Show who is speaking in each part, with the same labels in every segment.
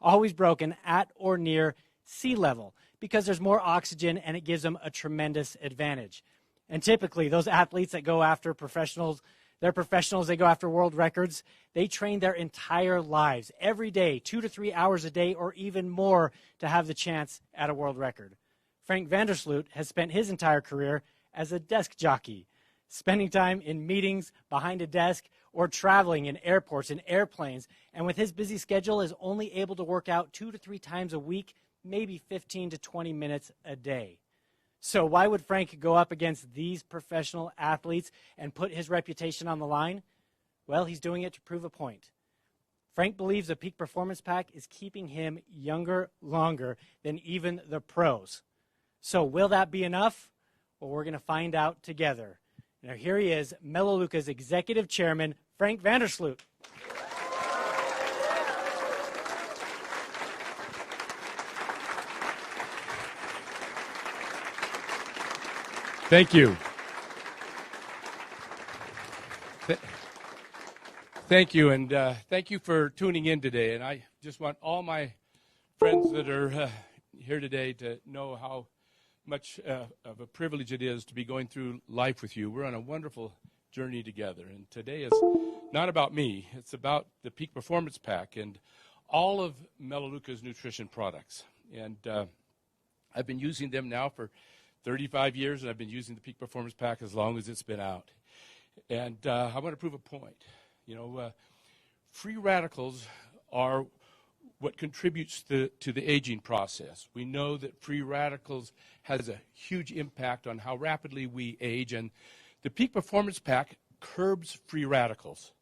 Speaker 1: always broken at or near sea level because there's more oxygen and it gives them a tremendous advantage. And typically, those athletes that go after professionals, they're professionals, they go after world records, they train their entire lives, every day, 2 to 3 hours a day or even more to have the chance at a world record. Frank Vandersloot has spent his entire career as a desk jockey, spending time in meetings behind a desk or traveling in airports and airplanes, and with his busy schedule is only able to work out 2 to 3 times a week, maybe 15 to 20 minutes a day. So why would Frank go up against these professional athletes and put his reputation on the line? Well, he's doing it to prove a point. Frank believes the Peak Performance Pack is keeping him younger longer than even the pros. So will that be enough? Well, we're going to find out together. Now here he is, Melaleuca's Executive Chairman, Frank Vandersloot.
Speaker 2: Thank you. Thank you, and thank you for tuning in today. And I just want all my friends that are here today to know how much of a privilege it is to be going through life with you. We're on a wonderful journey together, and today is not about me. It's about the Peak Performance Pack and all of Melaleuca's nutrition products. And I've been using them now for 35 years, and I've been using the Peak Performance Pack as long as it's been out. And I want to prove a point. You know, free radicals are what contributes to the aging process. We know that free radicals has a huge impact on how rapidly we age, and the Peak Performance Pack curbs free radicals.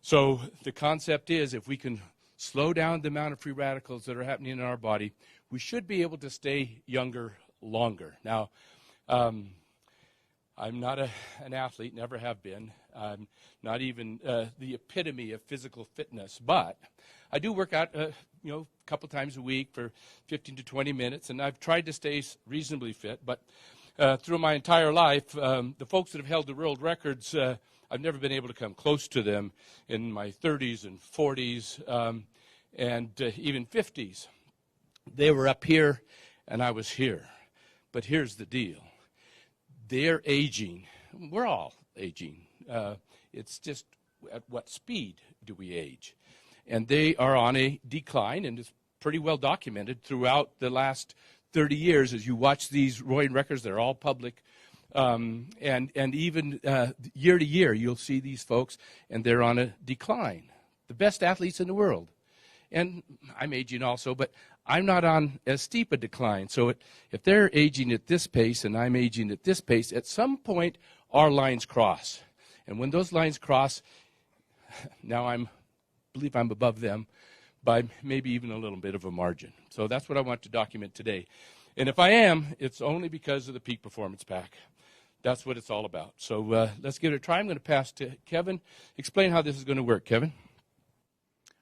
Speaker 2: So the concept is if we can slow down the amount of free radicals that are happening in our body, we should be able to stay younger longer. Now, I'm not an athlete, never have been. I'm not even the epitome of physical fitness, but I do work out, a couple times a week for 15 to 20 minutes, and I've tried to stay reasonably fit. But through my entire life, the folks that have held the world records, I've never been able to come close to them in my 30s and 40s and even 50s. They were up here, and I was here. But here's the deal. They're aging. We're all aging. It's just at what speed do we age? And they are on a decline, and it's pretty well documented throughout the last 30 years. As you watch these rowing records, they're all public. And even year to year, you'll see these folks, and they're on a decline. The best athletes in the world. And I'm aging also, but I'm not on as steep a decline. So if they're aging at this pace and I'm aging at this pace, at some point our lines cross. And when those lines cross, now I believe I'm above them by maybe even a little bit of a margin. So that's what I want to document today. And if I am, it's only because of the Peak Performance Pack. That's what it's all about. So let's give it a try. I'm going to pass to Kevin. Explain how this is going to work, Kevin.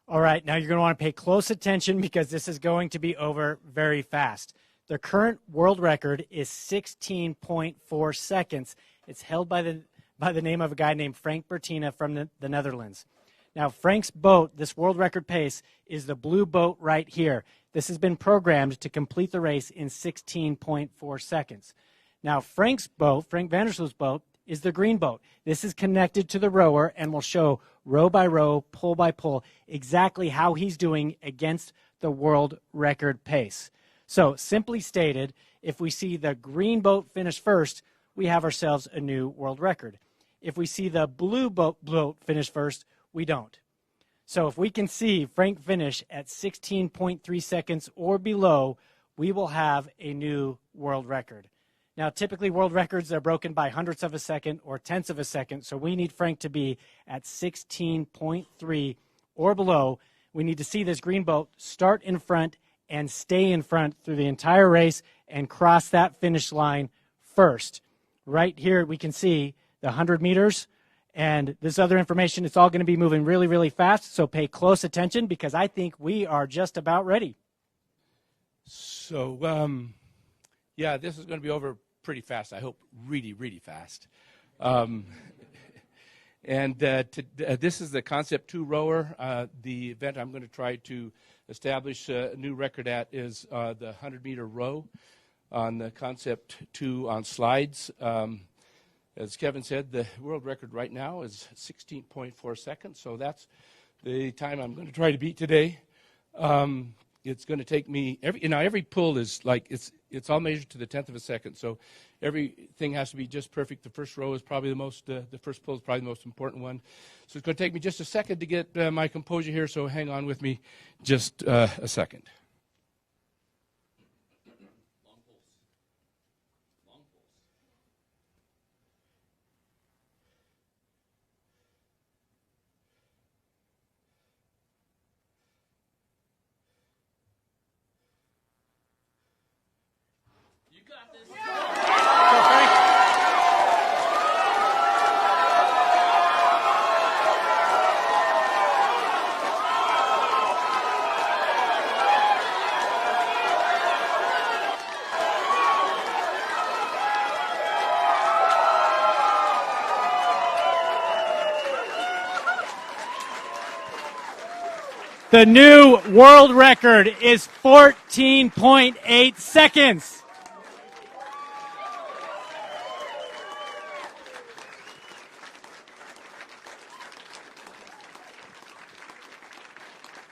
Speaker 1: All right, now you're going to want to pay close attention because this is going to be over very fast. The current world record is 16.4 seconds. It's held by the name of a guy named Frank Bertina from the Netherlands. Now, Frank's boat, this world record pace, is the blue boat right here. This has been programmed to complete the race in 16.4 seconds. Now, Frank's boat, Frank Vandersloot's boat, is the green boat. This is connected to the rower and will show row by row, pull by pull, exactly how he's doing against the world record pace. So, simply stated, if we see the green boat finish first, we have ourselves a new world record. If we see the blue boat finish first, we don't. So if we can see Frank finish at 16.3 seconds or below, we will have a new world record. Now, typically world records are broken by hundredths of a second or tenths of a second, so we need Frank to be at 16.3 or below. We need to see this green boat start in front and stay in front through the entire race and cross that finish line first. Right here we can see the 100 meters and this other information. It's all going to be moving really, really fast, so pay close attention because I think we are just about ready.
Speaker 2: So, yeah, this is going to be over pretty fast. I hope really, really fast. And this is the Concept 2 rower. The event I'm going to try to establish a new record at is the 100-meter row on the Concept 2 on slides. As Kevin said, the world record right now is 16.4 seconds, so that's the time I'm going to try to beat today. It's going to take me every pull is like it's all measured to the 10th of a second, so everything has to be just perfect. The first row is probably the first pull is probably the most important one. So it's going to take me just a second to get my composure here, so hang on with me just a second.
Speaker 1: The new world record is 14.8 seconds.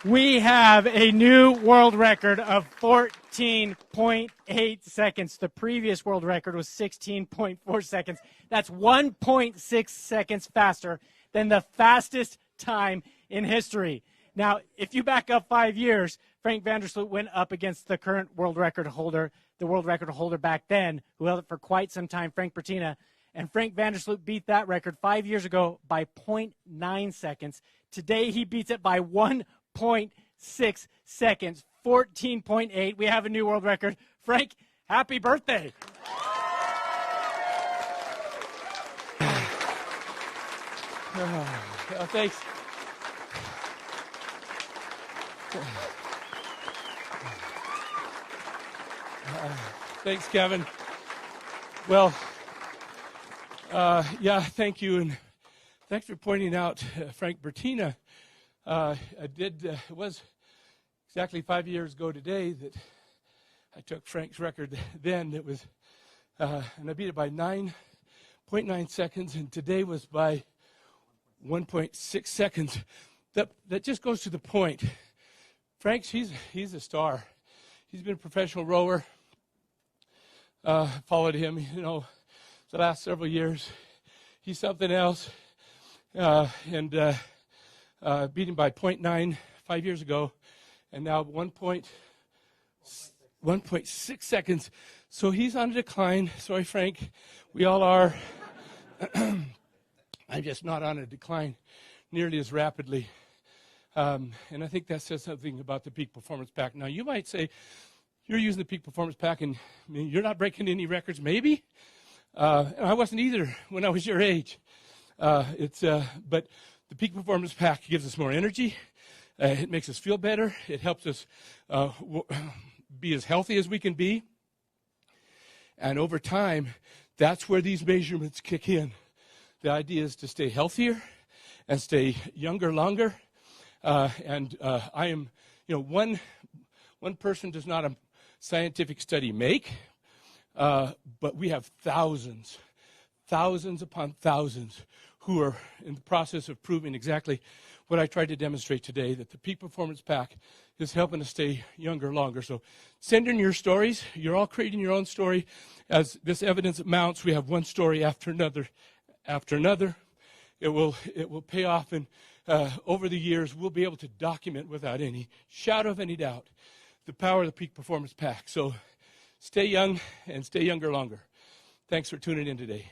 Speaker 1: We have a new world record of 14.8 seconds. The previous world record was 16.4 seconds. That's 1.6 seconds faster than the fastest time in history. Now, if you back up 5 years, Frank Vandersloot went up against the current world record holder, the world record holder back then, who held it for quite some time, Frank Bertina. And Frank Vandersloot beat that record 5 years ago by 0.9 seconds. Today, he beats it by 1.6 seconds, 14.8. We have a new world record. Frank, happy birthday.
Speaker 2: Thanks. Thanks, Kevin. Well, thank you, and thanks for pointing out Frank Bertina. It was exactly 5 years ago today that I took Frank's record then. It was, and I beat it by 9.9 seconds, and today was by 1.6 seconds. That just goes to the point. Frank's, he's a star. He's been a professional rower. Followed him, the last several years. He's something else. And beat him by 0.9 5 years ago, and now 1.6 seconds. So he's on a decline. Sorry, Frank. We all are. I'm just not on a decline nearly as rapidly. And I think that says something about the Peak Performance Pack. Now, you might say, you're using the Peak Performance Pack and you're not breaking any records, maybe? And I wasn't either when I was your age. But the Peak Performance Pack gives us more energy. It makes us feel better. It helps us be as healthy as we can be. And over time, that's where these measurements kick in. The idea is to stay healthier and stay younger longer. I am, one person does not a scientific study make, but we have thousands upon thousands who are in the process of proving exactly what I tried to demonstrate today, that the Peak Performance Pack is helping us stay younger longer. So send in your stories. You're all creating your own story. As this evidence mounts, we have one story after another. It will pay off, and over the years, we'll be able to document without any shadow of any doubt the power of the Peak Performance Pack. So stay young and stay younger longer. Thanks for tuning in today.